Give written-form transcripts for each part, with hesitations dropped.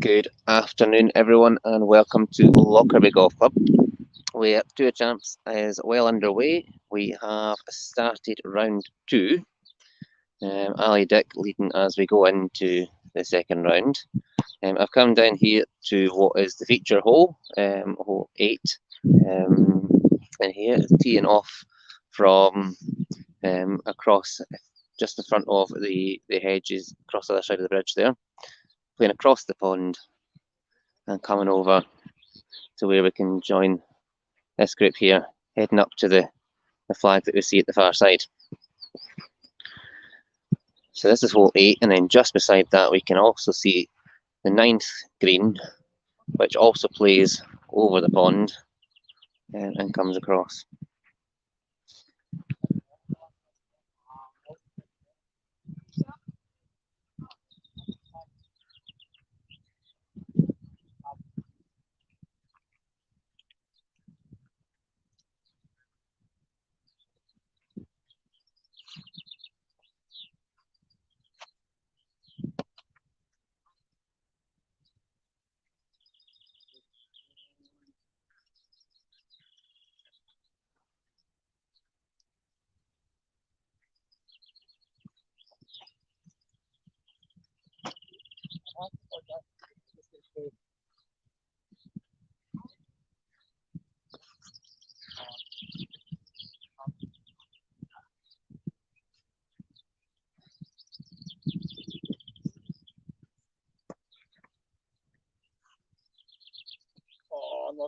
Good afternoon, everyone, and welcome to Lockerbie Golf Club. Tour Champs is well underway. We have started round two. Ali Dick leading as we go into the second round. I've come down here to what is the feature hole, hole 8. And here is teeing off from across just in front of the hedges across the other side of the bridge there. Playing across the pond and coming over to where we can join this group here, heading up to the flag that we see at the far side. So this is hole 8, and then just beside that we can also see the 9th green, which also plays over the pond and comes across.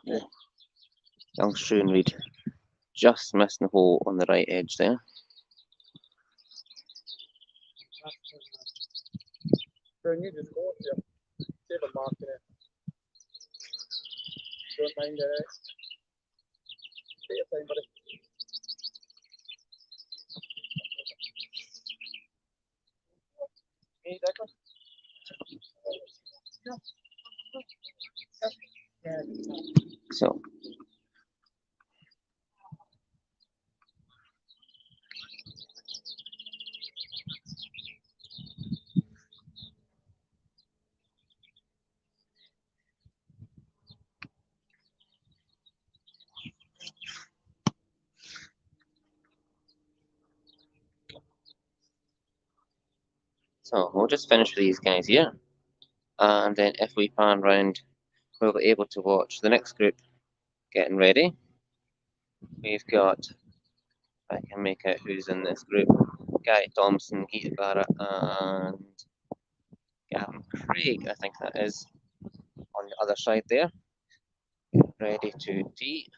Yeah. Young Schoenreid just missing the hole on the right edge there. You just go here. Save a mark in it. Don't mind it. Take your time, buddy. Hey, Declan. So we'll just finish with these guys here, and then if we pan round, we'll be able to watch the next group getting ready. We've got, I can make out who's in this group: Gary Thompson, Geeta Barrett, and Gavin Craig, I think that is, on the other side there, ready to tee.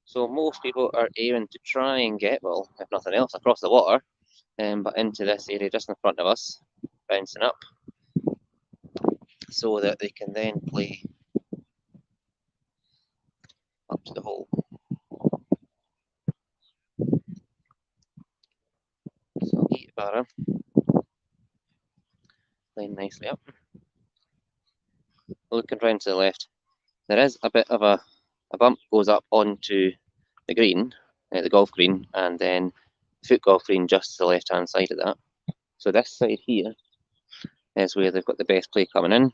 So most people are aiming to try and get, well, if nothing else, across the water, but into this area just in front of us, bouncing up, so that they can then play up to the hole. So Geeta Barrett playing nicely up. Looking round to the left, there is a bit of a bump goes up onto the green, the golf green, and then foot golf green just to the left hand side of that. So this side here is where they've got the best play coming in,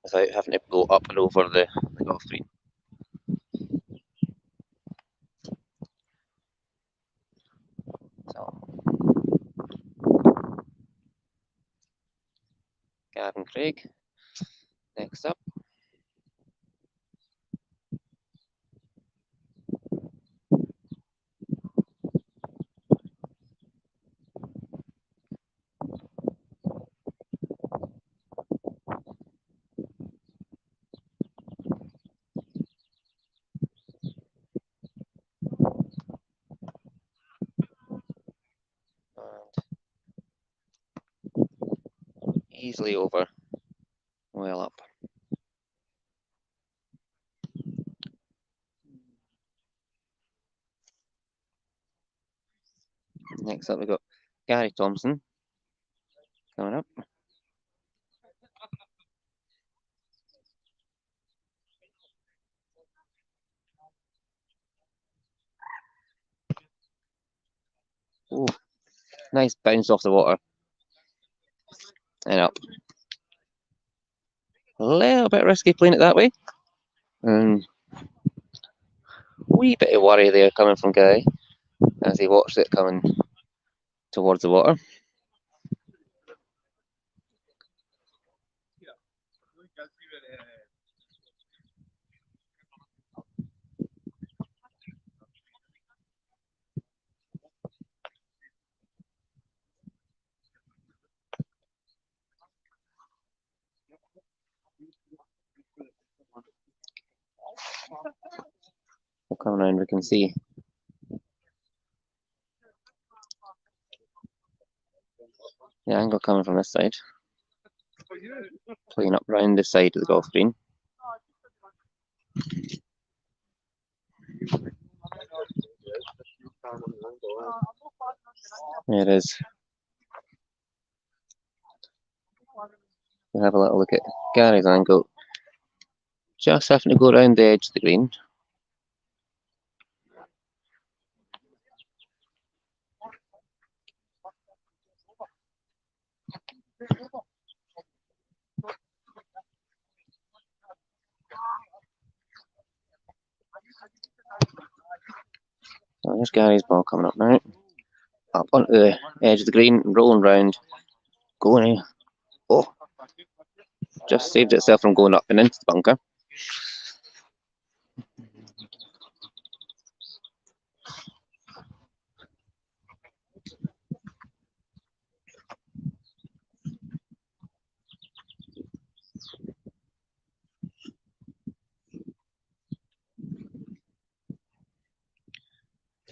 without having to go up and over the golf green. So Gavin Craig next up. And easily over, well up. Next up we've got Gary Thompson coming up. Ooh, nice bounce off the water and up. A little bit risky playing it that way. And wee bit of worry there coming from Guy as he watched it coming towards the water. We'll come around, we can see the angle coming from this side, playing up round the side of the golf green. There it is. We'll have a little look at Gary's angle. Just having to go around the edge of the green. So there's Gary's ball coming up now. Up onto the edge of the green, rolling round, going in. Oh, just saved itself from going up and into the bunker.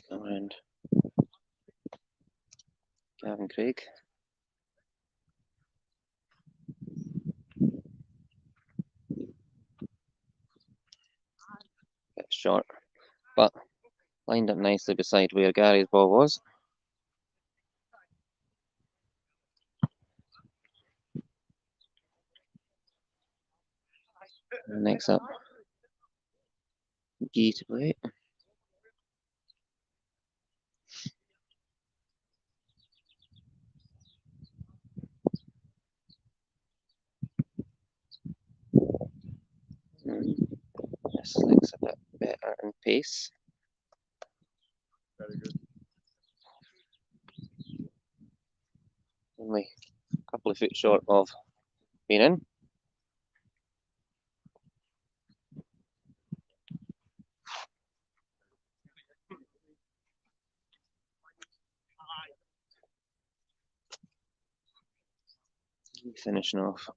Come around Gavin Craig. Bit short, but lined up nicely beside where Gary's ball was. And next up, Gee to play. This looks a bit better in pace. Very good. Only a couple of feet short of being in. Finishing off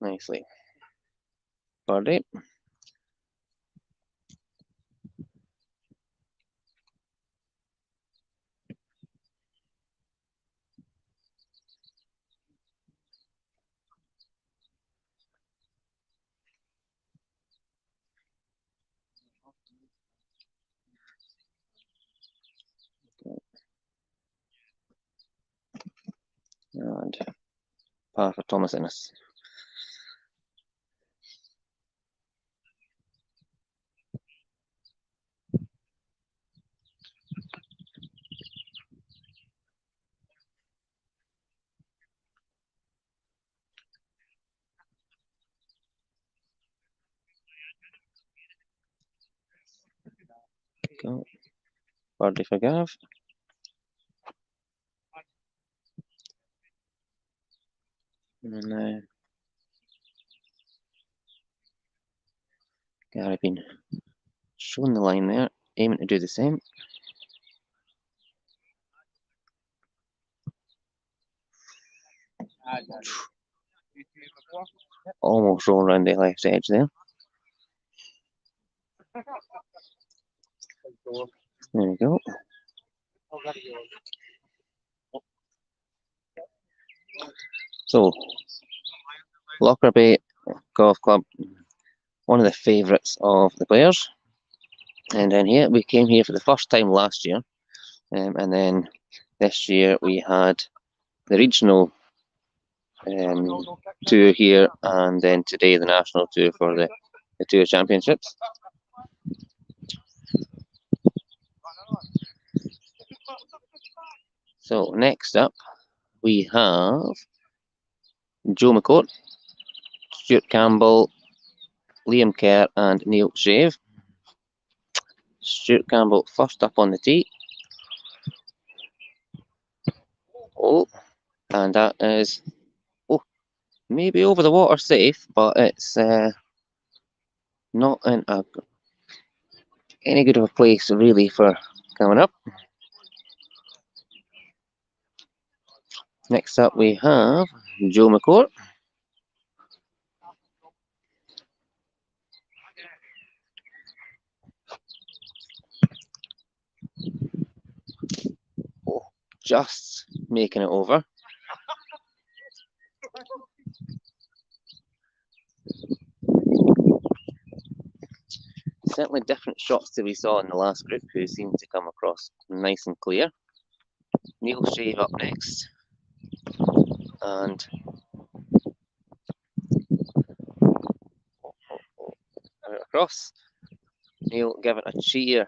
nicely. Birdie. And par for Thomas Innes. Go. Birdie for Gav. And then Gary been showing the line there, aiming to do the same. Almost rolling around the left edge there. There we go. So, Lockerbie Golf Club, one of the favourites of the players. And then here, we came here for the first time last year. And then this year we had the regional tour here, and then today the national tour for the tour championships. So next up we have Joe McCourt, Stuart Campbell, Liam Kerr and Neil Shave. Stuart Campbell first up on the tee. Oh, and that is, oh, maybe over the water safe, but it's not in any good of a place really for coming up. Next up we have Joe McCourt. Oh, just making it over. Certainly different shots that we saw in the last group, who seemed to come across nice and clear. Neil Shave up next. And across. Neil giving a cheer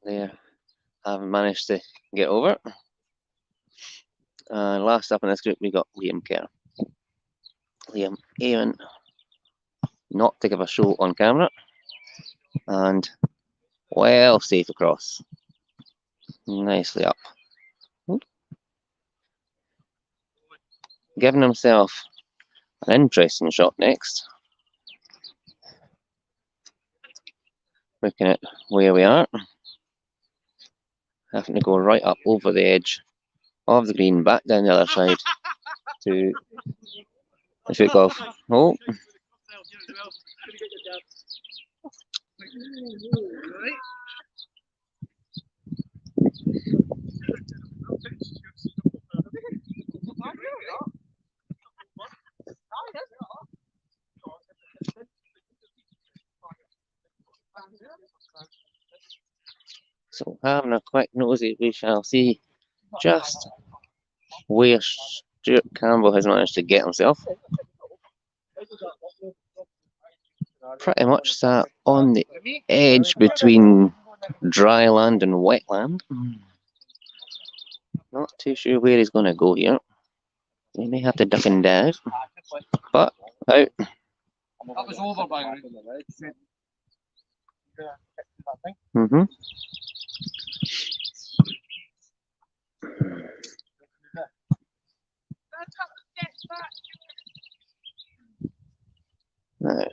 there, having managed to get over. And last up in this group we got Liam Kerr. Liam aiming not to give a show on camera, and well safe across. Nicely up. Giving himself an interesting shot next. Looking at where we are. Having to go right up over the edge of the green, back down the other side to the foot golf. Oh. So having a quick nosy, we shall see just where Stuart Campbell has managed to get himself. Pretty much sat on the edge between dry land and wetland. Not too sure where he's going to go here. He may have to duck and dive, but out. That was over by Mm-hmm. Now,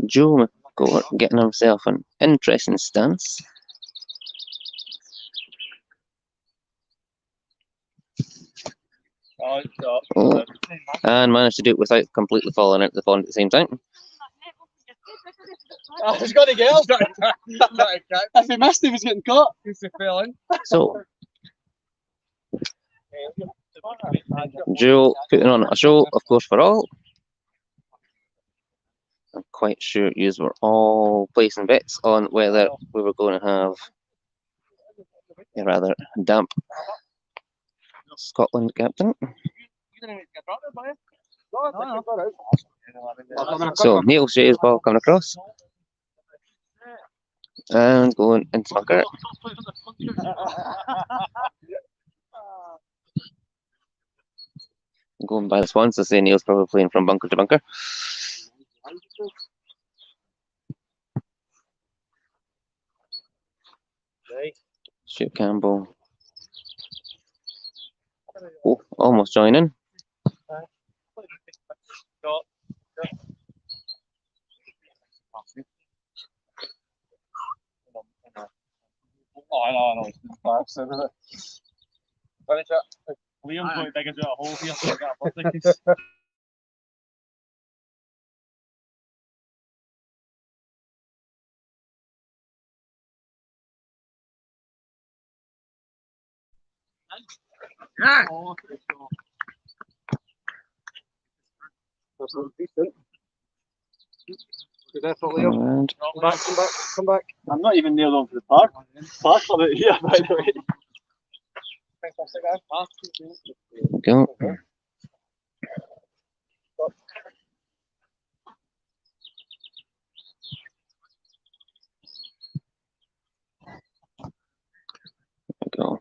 Joe McCourt getting himself an interesting stance. Oh, and managed to do it without completely falling out the pond at the same time. Oh, he's got to get up. If he missed, he was getting caught. He fell in. So, Joe putting on a show, of course, for all. I'm quite sure you were all placing bets on whether we were going to have a rather damp Scotland captain. So Neil Shave's ball coming across and going into bunker. Going by the sponsor, say Neil's probably playing from bunker to bunker. Stuart Campbell. Oh, almost joining. Oh, I know. Liam's going to dig into a hole here. So I got a birthday. Yeah. That's decent. And Come back. I'm not even nailed onto the park. Park on it here, by the way. go. Go.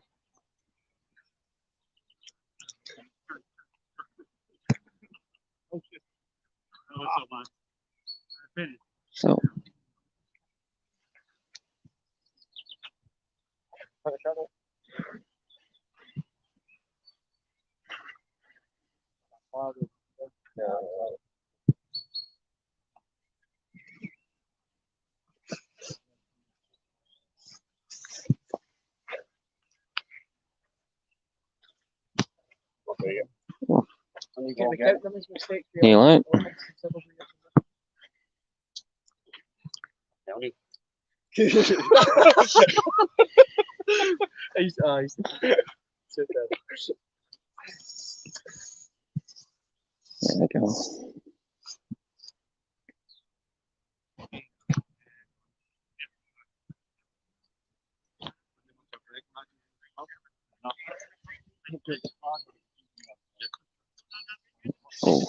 Heel out. There we go. Oh,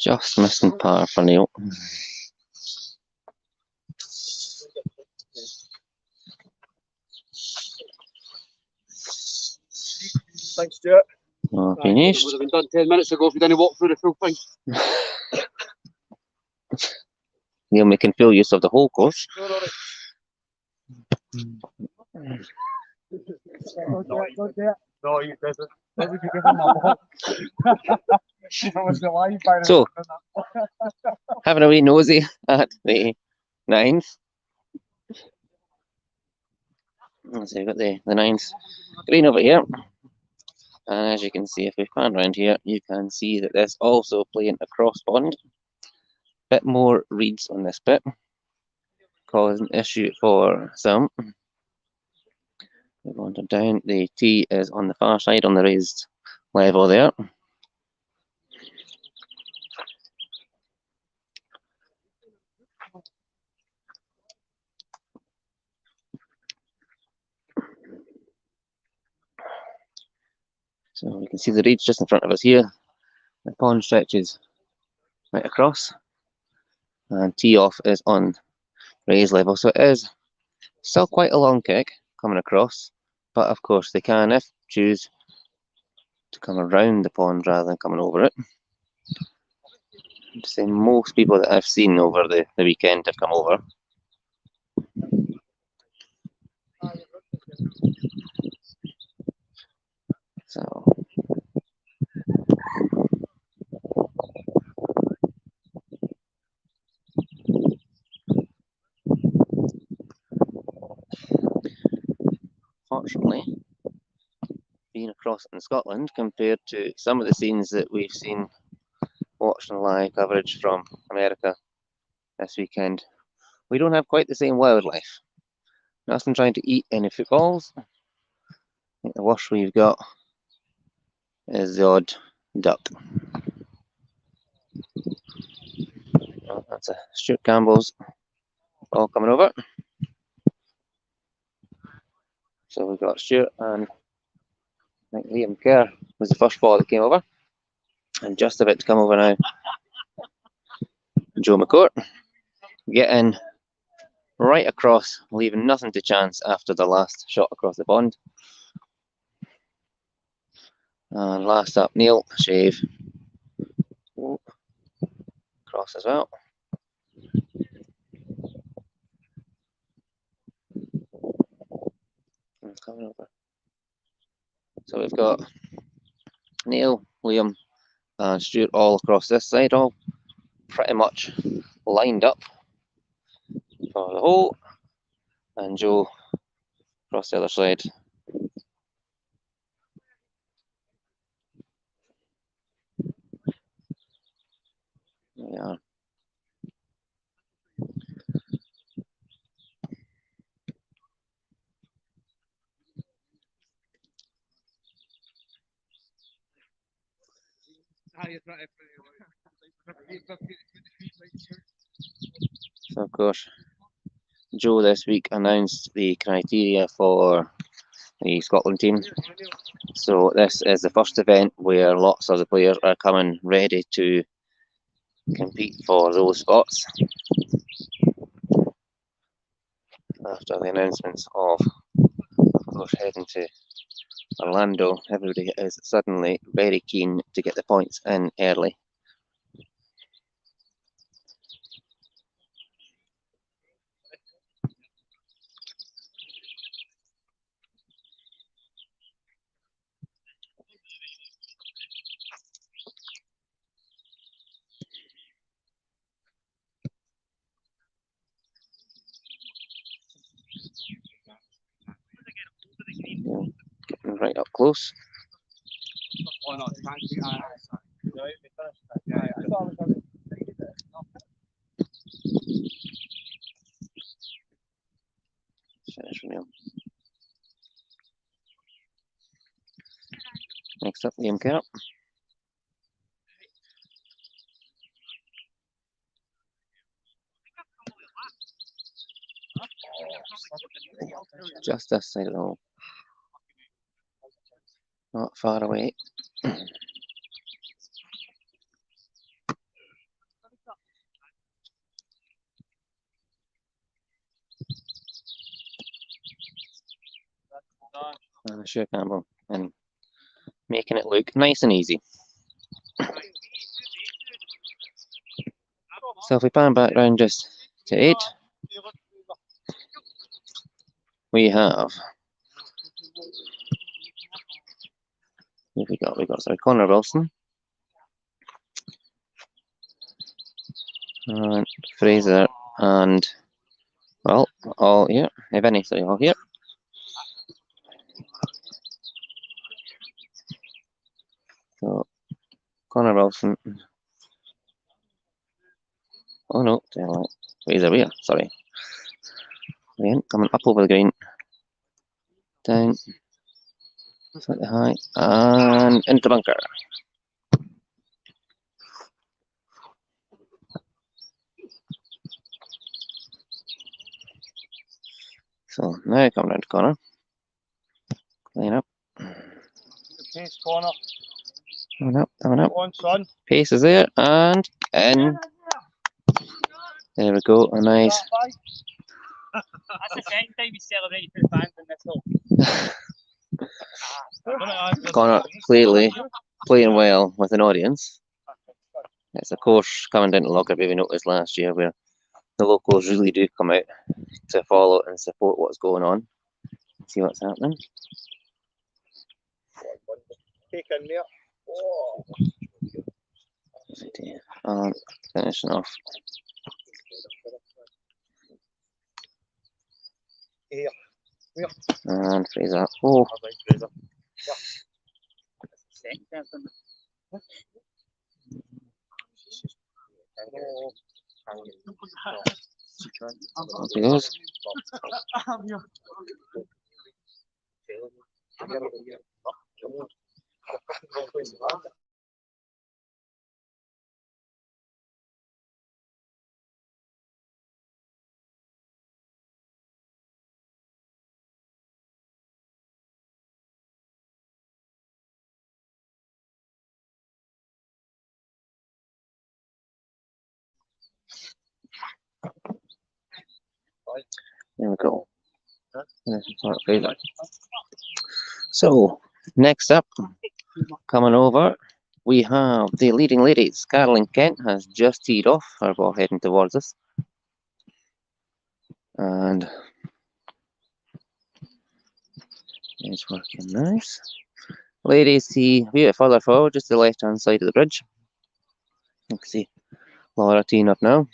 just missing par for Neil. Thanks, Stuart. Oh, finished. Would have been done 10 minutes ago if you didn't walk through the full thing. Neil making full use of the whole course. No, you didn't. Why would you give him a walk? That was the line by the So, having a wee nosy at the 9th. Let's see, we've got the 9th green over here. And as you can see, if we pan around here, you can see that there's also playing a cross pond. Bit more reeds on this bit, causing issue for some. We wander down, the tee is on the far side on the raised level there. So we can see the reeds just in front of us here. The pond stretches right across, and tee off is on raised level. So it is still quite a long kick coming across, but of course they can, if choose, to come around the pond rather than coming over it. I'd say most people that I've seen over the weekend have come over. So fortunately, being across in Scotland compared to some of the scenes that we've seen watching live coverage from America this weekend, we don't have quite the same wildlife. Nothing trying to eat any footballs. I think the worst we've got is the odd duck. Oh, that's a Stuart Campbell's all coming over. So we've got Stuart, and I think Liam Kerr was the first ball that came over. And just about to come over now, Joe McCourt, getting right across, leaving nothing to chance after the last shot across the pond. And last up, Neil, shave. Oh, cross as well. Coming over. So we've got Neil, Liam, and Stuart all across this side, all pretty much lined up for the hole, and Joe across the other side. There we are. So of course, Joe this week announced the criteria for the Scotland team. So this is the first event where lots of the players are coming ready to compete for those spots. After the announcements of course, heading to Orlando, everybody is suddenly very keen to get the points in early. right up close. Finish from here. Next up, Liam Kerr. Just this side of the hole. Not far away. Sure, Campbell, and making it look nice and easy. So if we pan back round just to 8, we have. Who have we got? We got Connor Wilson and Fraser and well, all here. Vinny, sorry, all here. So Connor Wilson. Oh no, Fraser here. Sorry. Again, coming up over the green, down, slightly high, and into the bunker. So now come round to corner, clean up. Pace corner. Coming up. One son. Pace is there, and in. There we go, a nice. That's the second time we celebrated for the fans in this hole. Connor clearly playing well with an audience. It's a course coming down to Lockerbie, we noticed last year, where the locals really do come out to follow and support what's going on. See what's happening. Take in there. And finishing off. Here. And Fraser. Oh. Up he goes. There we go. So, next up, coming over, we have the leading ladies. Carolyn Kent has just teed off, her ball heading towards us. And it's working nice. Ladies tee a bit further forward, just to the left hand side of the bridge. You can see Laura teeing up now.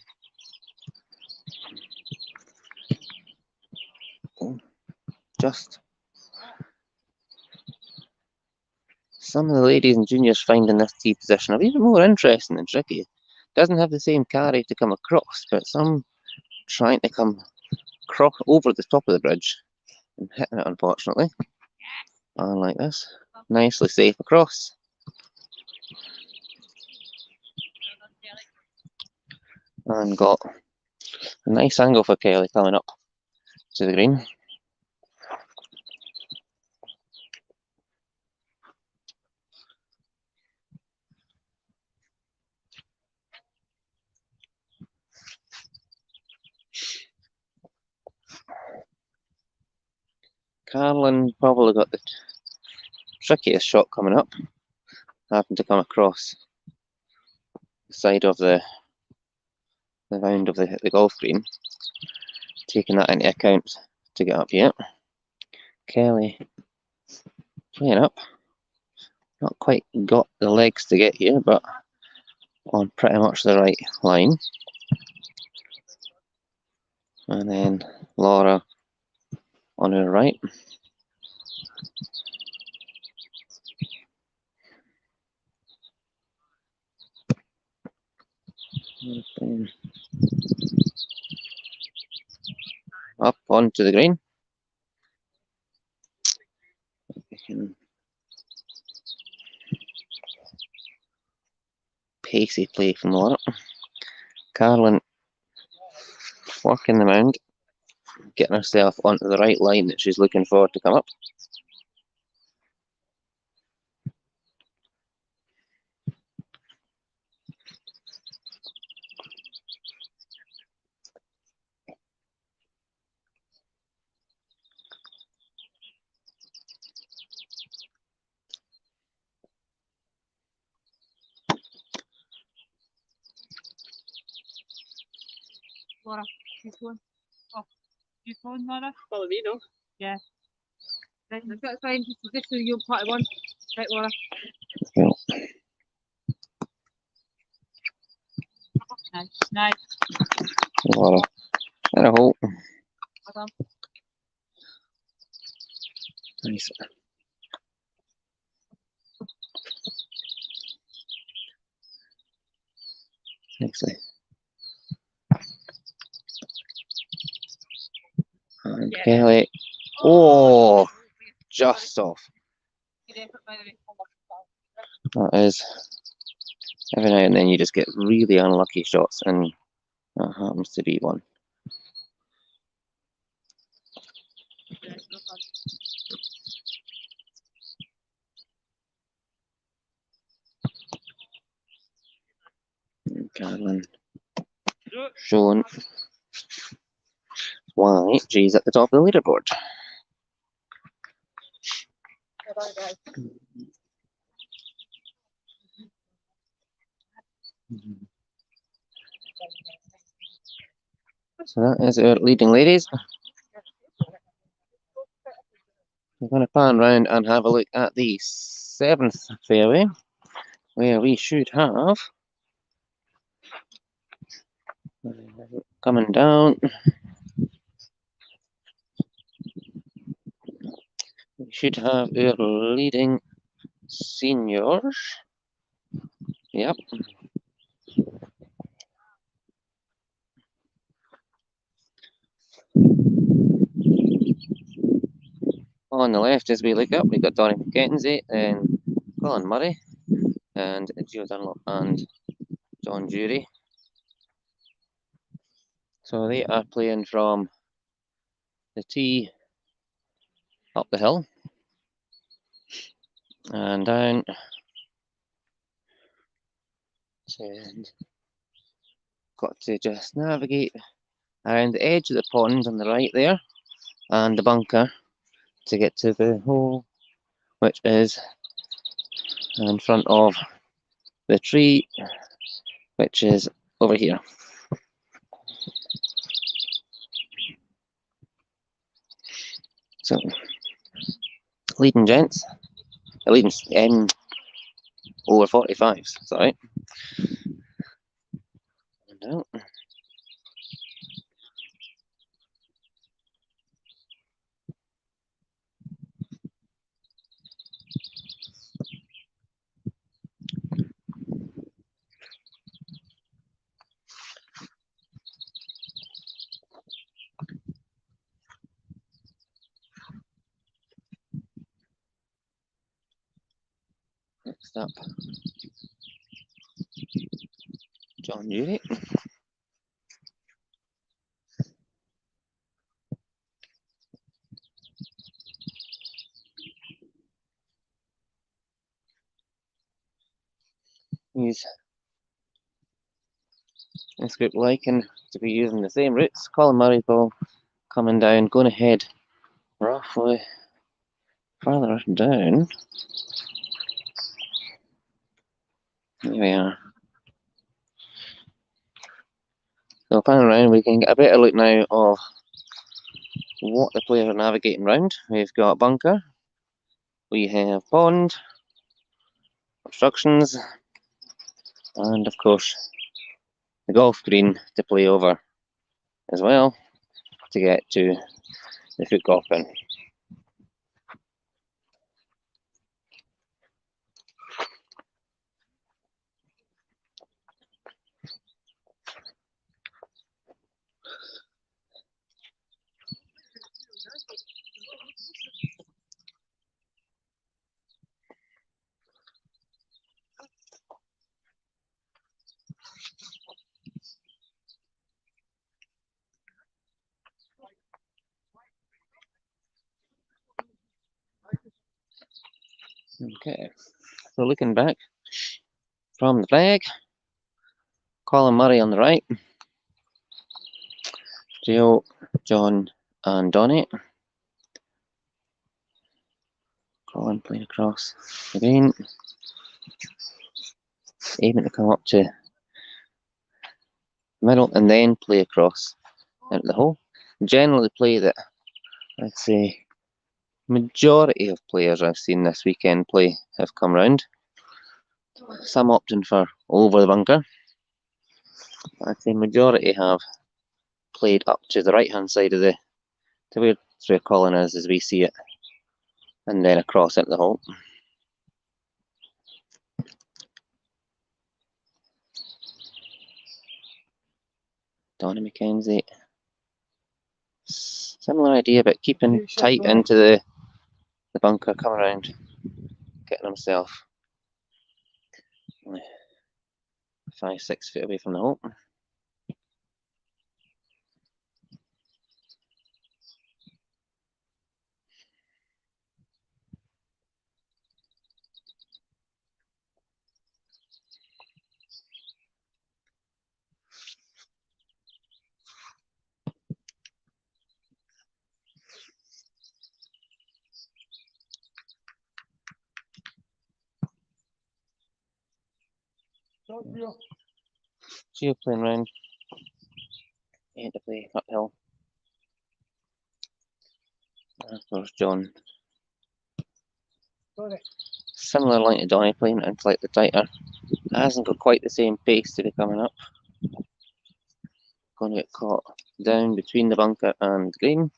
Just some of the ladies and juniors finding this tee position a bit more interesting than tricky. Doesn't have the same carry to come across, but some trying to come over the top of the bridge and hitting it, unfortunately. And like this, nicely safe across. And got a nice angle for Kelly coming up to the green. Carolyn probably got the trickiest shot coming up, having to come across the side of the round of the golf green, taking that into account to get up here. Kelly playing up, not quite got the legs to get here, but on pretty much the right line. And then Laura on her right. Up onto the green. Pacey play from the lineup. Carlin working the mound, getting herself onto the right line that she's looking for to come up. Laura, she's going. Oh, she's going, Laura? Follow me, no? Yeah. Right, that's fine. Just so you're part of one. Right, Laura. Yeah. Nice. Laura in a hole. Nice. Nicely. And Kelly. Oh, just off. That is. Every now and then you just get really unlucky shots, and that happens to be one. Carlin showing why she's at the top of the leaderboard. So that is our leading ladies. We're going to pan round and have a look at the 7th fairway, where we should have coming down. We should have our leading seniors. Yep. On the left, as we look up, we've got Donny McKenzie and Colin Murray and Gio Dunlop and John Jury. So they are playing from the tee up the hill and down. And got to just navigate around the edge of the pond on the right there and the bunker to get to the hole, which is in front of the tree, which is over here. So, leading gents, leading over 45s, sorry. No. Next up, John Jury. He's this group liking to be using the same routes. Colin Murray ball coming down, going ahead roughly farther down. Here we are. So panning around, we can get a better look now of what the players are navigating round. We've got bunker, we have pond, obstructions, and of course the golf green to play over as well to get to the foot golf pin. Okay, so looking back from the flag, Colin Murray on the right, Joe, John, and Donny. Colin playing across the green, aiming to come up to the middle and then play across into the hole. Generally, play that I'd say majority of players I've seen this weekend play have come round. Some opting for over the bunker. I'd say majority have played up to the right hand side of the to where Colin is as we see it, and then across into the hole. Donny McKenzie. Similar idea, but keeping tight into the bunker, come around, getting himself only 5-6 feet away from the hole. Gio playing round, to play uphill. And of course, John. Similar line to Donny, playing and slightly tighter. Hasn't got quite the same pace to be coming up. Going to get caught down between the bunker and green.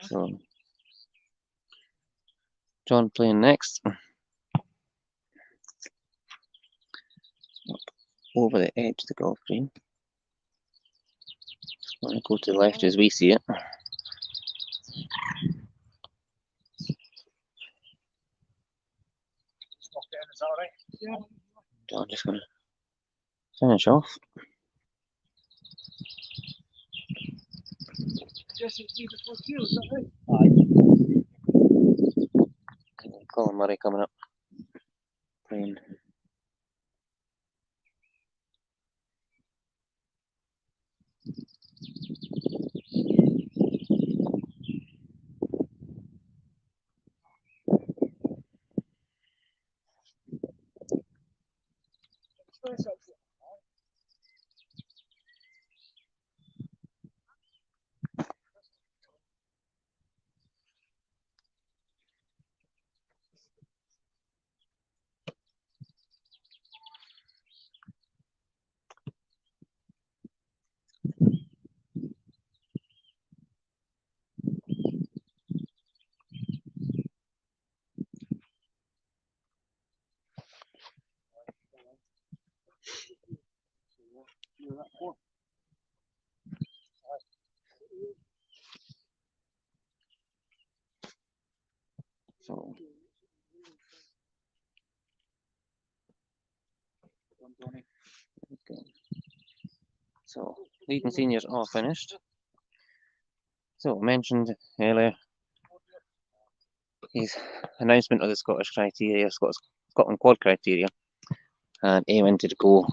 So John playing next. Up over the edge of the golf green. Want to go to the left as we see it. John just going to finish off. Colin Murray coming up, playing. So okay. So leading seniors all finished. So I mentioned earlier his announcement of the Scottish criteria, Scotland quad criteria, and aiming to go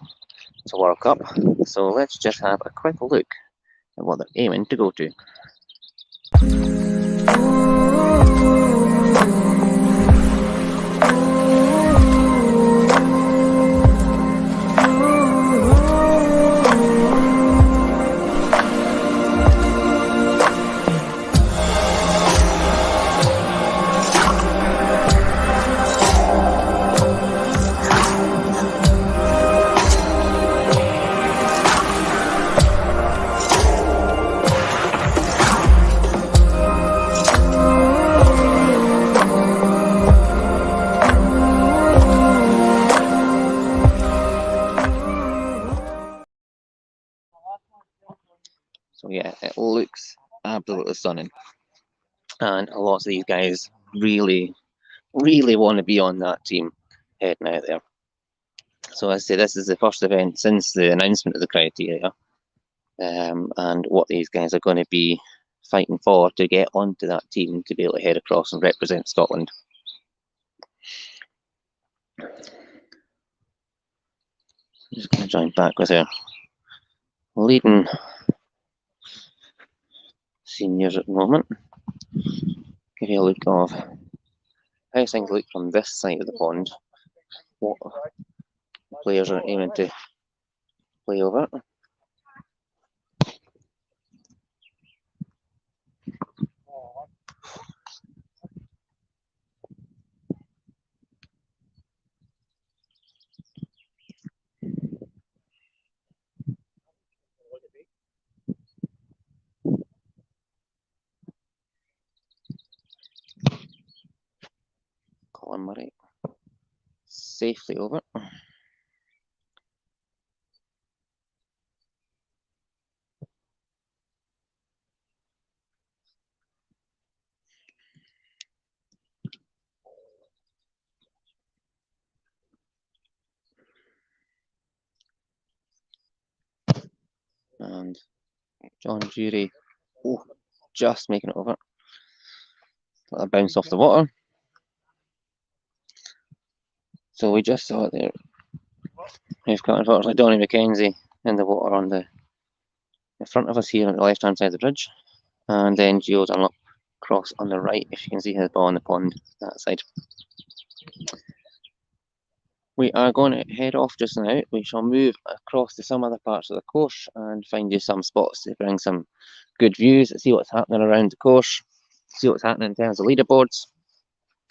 to World Cup. So let's just have a quick look at what they're aiming to go to. So yeah, it looks absolutely stunning. And lots of these guys really really want to be on that team heading out there. So as I say, this is the first event since the announcement of the criteria, and what these guys are going to be fighting for to get onto that team to be able to head across and represent Scotland. I'm just going to join back with our leading seniors at the moment. Give you a look of how things look from this side of the pond. What players are aiming to play over. Colin Murray safely over. And John Jury, just making it over. Let it bounce off the water. So we just saw it there. We've got unfortunately Donny McKenzie in the water on the front of us here on the left hand side of the bridge. And then Gio Dunlop cross on the right, if you can see his ball in the pond that side. We are going to head off just now. We shall move across to some other parts of the course and find you some spots to bring some good views, see what's happening around the course, see what's happening in terms of leaderboards,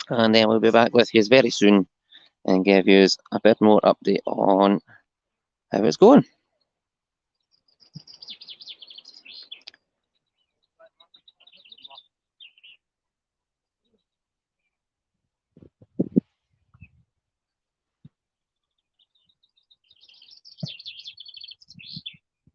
and then we'll be back with you very soon and give you a bit more update on how it's going.